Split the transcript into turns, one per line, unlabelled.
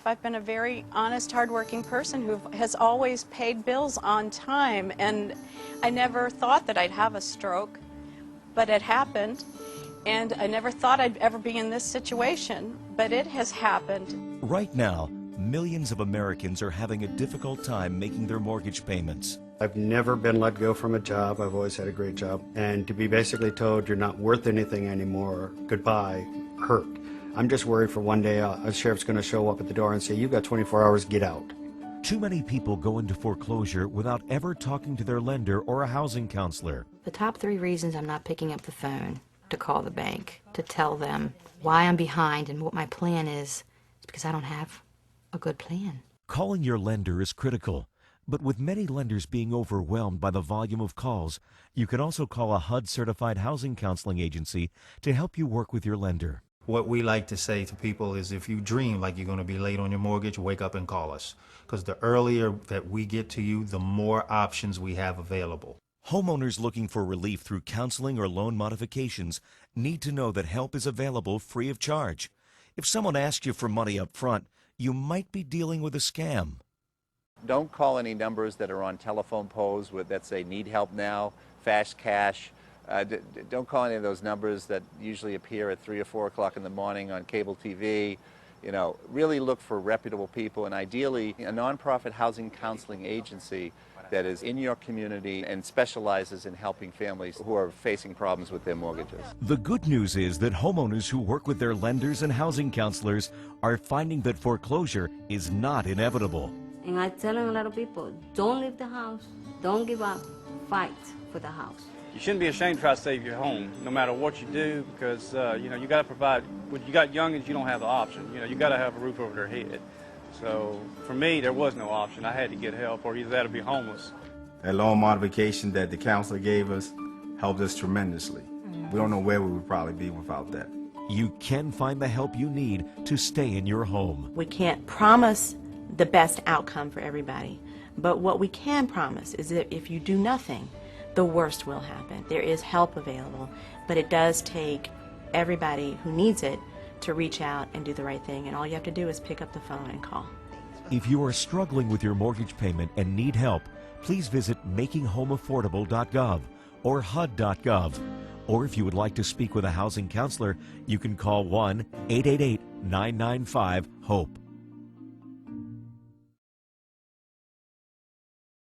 I've been a very honest, hardworking person who has always paid bills on time, and I never thought that I'd have a stroke, but it happened, and I never thought I'd ever be in this situation, but it has happened.
Right now, millions of Americans are having a difficult time making their mortgage payments.
I've never been let go from a job. I've always had a great job. And to be basically told you're not worth anything anymore, goodbye, hurt. I'm just worried for one day a sheriff's going to show up at the door and say, you've got 24 hours, get out.
Too many people go into foreclosure without ever talking to their lender or a housing counselor.
The top 3 reasons I'm not picking up the phone to call the bank, to tell them why I'm behind and what my plan is because I don't have a good plan.
Calling your lender is critical, but with many lenders being overwhelmed by the volume of calls, you can also call a HUD-certified housing counseling agency to help you work with your lender.
What we like to say to people is if you dream like you're going to be late on your mortgage, wake up and call us. Because the earlier that we get to you, the more options we have available.
Homeowners looking for relief through counseling or loan modifications need to know that help is available free of charge. If someone asks you for money up front, you might be dealing with a scam.
Don't call any numbers that are on telephone poles that say need help now, fast cash. Don't call any of those numbers that usually appear at 3 or 4 o'clock in the morning on cable TV. You know, really look for reputable people, and ideally a nonprofit housing counseling agency that is in your community and specializes in helping families who are facing problems with their mortgages.
The good news is that homeowners who work with their lenders and housing counselors are finding that foreclosure is not inevitable.
And I tell a lot of people, don't leave the house, don't give up, fight for the house.
You shouldn't be ashamed to try to save your home, no matter what you do, because you know, you got to provide. When you got youngins, you don't have the option. You know, you got to have a roof over their head. So for me, there was no option. I had to get help, or either that or be homeless.
That loan modification that the counselor gave us helped us tremendously. We don't know where we would probably be without that.
You can find the help you need to stay in your home.
We can't promise the best outcome for everybody, but what we can promise is that if you do nothing, the worst will happen. There is help available, but it does take everybody who needs it to reach out and do the right thing, and all you have to do is pick up the phone and call.
If you are struggling with your mortgage payment and need help, please visit makinghomeaffordable.gov or HUD.gov. Or if you would like to speak with a housing counselor, you can call 1-888-995-HOPE.